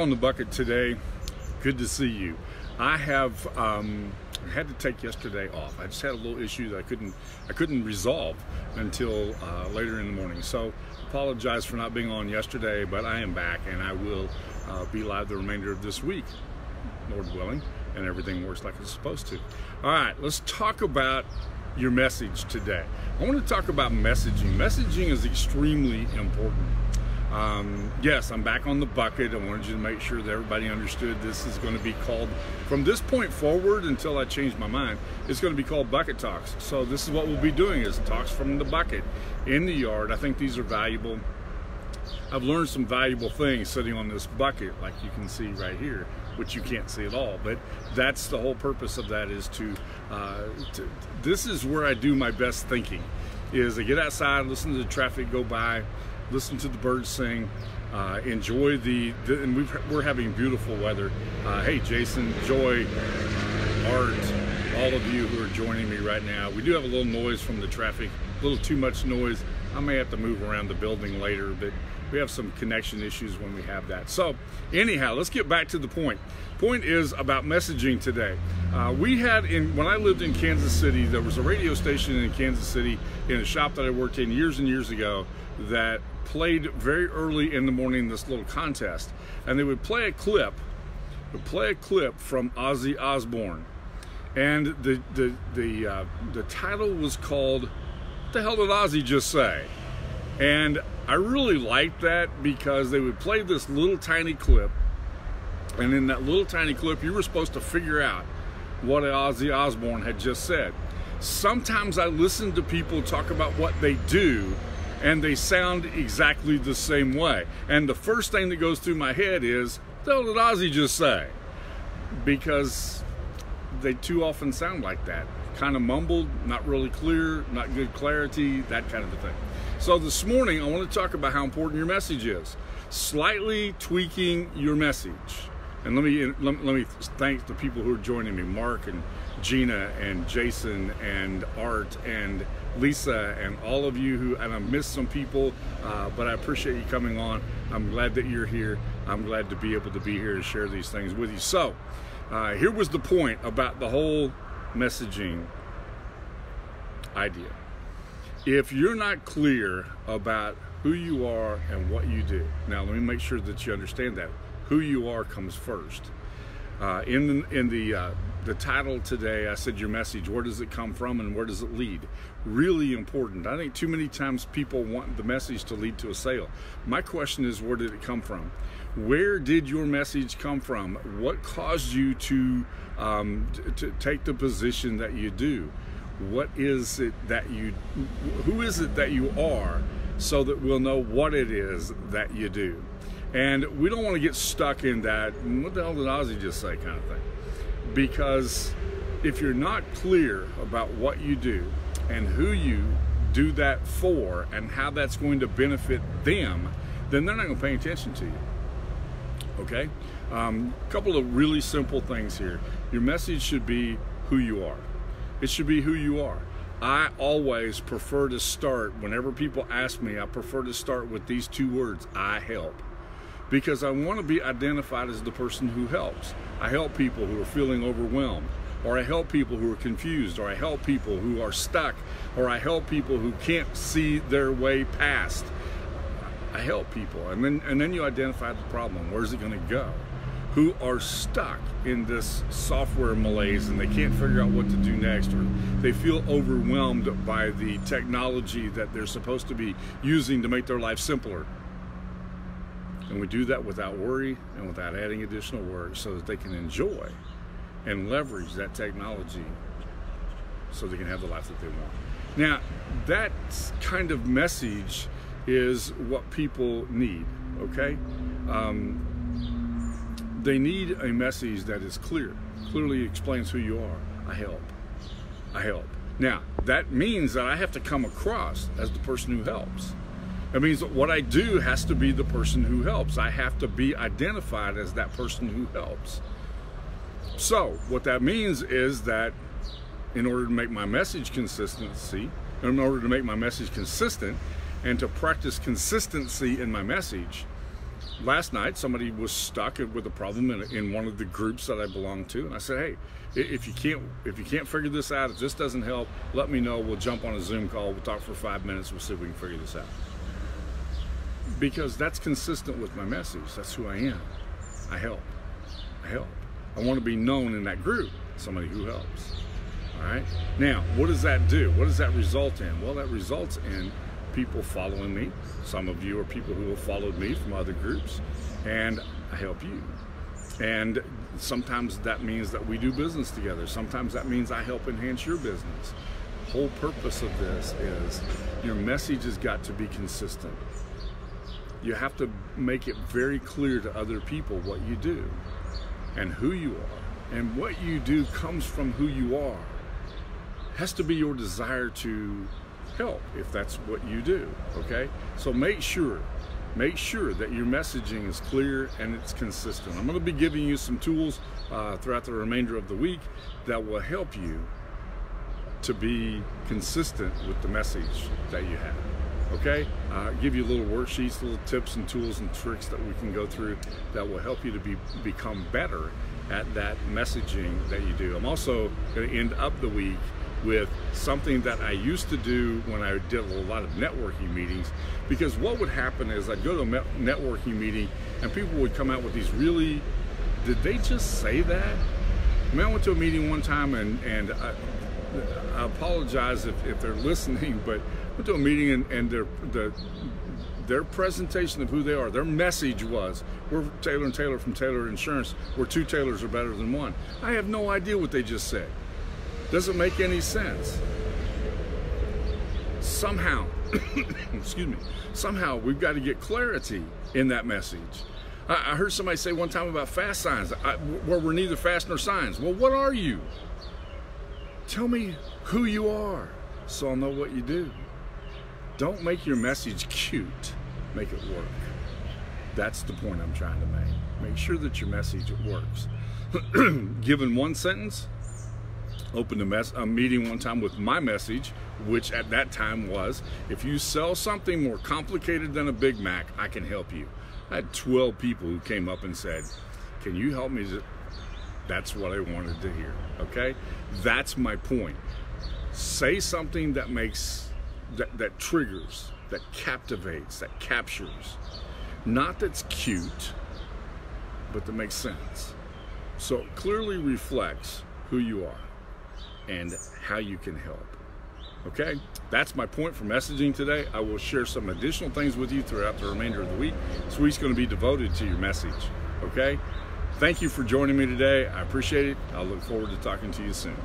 On the bucket today. Good to see you. I have had to take yesterday off. I just had a little issue that I couldn't resolve until later in the morning. So apologize for not being on yesterday, but I am back and I will be live the remainder of this week, Lord willing, and everything works like it's supposed to. All right, let's talk about your message today. I want to talk about messaging. Messaging is extremely important. Yes, I'm back on the bucket. I wanted you to make sure that everybody understood this is going to be called, from this point forward until I change my mind, it's going to be called Bucket Talks. So this is what we'll be doing, is talks from the bucket in the yard. I think these are valuable. I've learned some valuable things sitting on this bucket, like you can see right here, which you can't see at all. But that's the whole purpose of that, is this is where I do my best thinking, is I get outside, listen to the traffic go by, listen to the birds sing, enjoy and we're having beautiful weather. Hey, Jason, Joy, Art, all of you who are joining me right now. We do have a little noise from the traffic, a little too much noise. I may have to move around the building later, but we have some connection issues when we have that. So anyhow, let's get back to the point. Point is about messaging today. When I lived in Kansas City, there was a radio station in Kansas City in a shop that I worked in years and years ago that played very early in the morning this little contest, and they would play a clip from Ozzy Osbourne, and the title was called "What the Hell Did Ozzy Just Say?" And I really liked that because they would play this little tiny clip, and in that little tiny clip you were supposed to figure out what Ozzy Osbourne had just said. Sometimes I listen to people talk about what they do and they sound exactly the same way, and the first thing that goes through my head is, what the hell did Ozzy just say? Because they too often sound like that, kind of mumbled, not really clear, not good clarity, that kind of a thing. So this morning I want to talk about how important your message is, slightly tweaking your message. And let me thank the people who are joining me, Mark and Gina and Jason and Art and Lisa and all of you and I missed some people, but I appreciate you coming on. I'm glad that you're here. I'm glad to be able to be here to share these things with you. So here was the point about the whole messaging idea. If you're not clear about who you are and what you do, now let me make sure that you understand that. Who you are comes first. In the title today, I said your message, where does it come from and where does it lead? Really important. I think too many times people want the message to lead to a sale. My question is, where did it come from? Where did your message come from? What caused you to take the position that you do? What is it that who is it that you are, so that we'll know what it is that you do? And we don't want to get stuck in that, what the hell did Ozzy just say kind of thing. Because if you're not clear about what you do and who you do that for and how that's going to benefit them, then they're not going to pay attention to you. Okay? A couple of really simple things here. Your message should be who you are. It should be who you are. I always prefer to start, whenever people ask me, I prefer to start with these two words, I help. Because I want to be identified as the person who helps. I help people who are feeling overwhelmed, or I help people who are confused, or I help people who are stuck, or I help people who can't see their way past. I help people, and then you identify the problem. Where's it going to go? Who are stuck in this software malaise and they can't figure out what to do next, or they feel overwhelmed by the technology that they're supposed to be using to make their life simpler. And we do that without worry and without adding additional work, so that they can enjoy and leverage that technology so they can have the life that they want. Now, that kind of message is what people need, okay? They need a message that is clear, clearly explains who you are. I help. I help. Now, that means that I have to come across as the person who helps. It means that what I do has to be the person who helps. I have to be identified as that person who helps. So what that means is that in order to make my message consistent and to practice consistency in my message, last night somebody was stuck with a problem in one of the groups that I belong to, and I said, hey, if you can't figure this out, if this doesn't help, let me know. We'll jump on a Zoom call. We'll talk for 5 minutes. We'll see if we can figure this out. Because that's consistent with my message. That's who I am. I help. I want to be known in that group, somebody who helps. All right. Now, what does that do? What does that result in? Well, that results in people following me. Some of you are people who have followed me from other groups, and I help you. And sometimes that means that we do business together. Sometimes that means I help enhance your business. The whole purpose of this is your message has got to be consistent. You have to make it very clear to other people what you do and who you are. And what you do comes from who you are. It has to be your desire to help if that's what you do, okay? So make sure that your messaging is clear and it's consistent. I'm going to be giving you some tools throughout the remainder of the week that will help you to be consistent with the message that you have. Okay, give you little worksheets, little tips and tools and tricks that we can go through that will help you to become better at that messaging that you do. I'm also going to end up the week with something that I used to do when I did a lot of networking meetings, because what would happen is I'd go to a networking meeting and people would come out with these really, did they just say that? I mean, I went to a meeting one time and I apologize if they're listening, but I went to a meeting and their presentation of who they are, their message was, we're Taylor and Taylor from Taylor Insurance, where two Taylors are better than one. I have no idea what they just said. Doesn't make any sense. Somehow, excuse me, somehow we've got to get clarity in that message. I heard somebody say one time about fast signs, where we're neither fast nor signs. Well, what are you? Tell me who you are so I'll know what you do. Don't make your message cute, make it work. That's the point I'm trying to make. Make sure that your message works. Given one sentence, opened a meeting one time with my message, which at that time was, if you sell something more complicated than a Big Mac, I can help you. I had 12 people who came up and said, can you help me? That's what I wanted to hear, okay? That's my point. Say something that makes, that triggers, that captivates, that captures. Not that's cute, but that makes sense. So it clearly reflects who you are and how you can help. Okay, that's my point for messaging today. I will share some additional things with you throughout the remainder of the week. This week's going to be devoted to your message. Okay, thank you for joining me today. I appreciate it. I'll look forward to talking to you soon.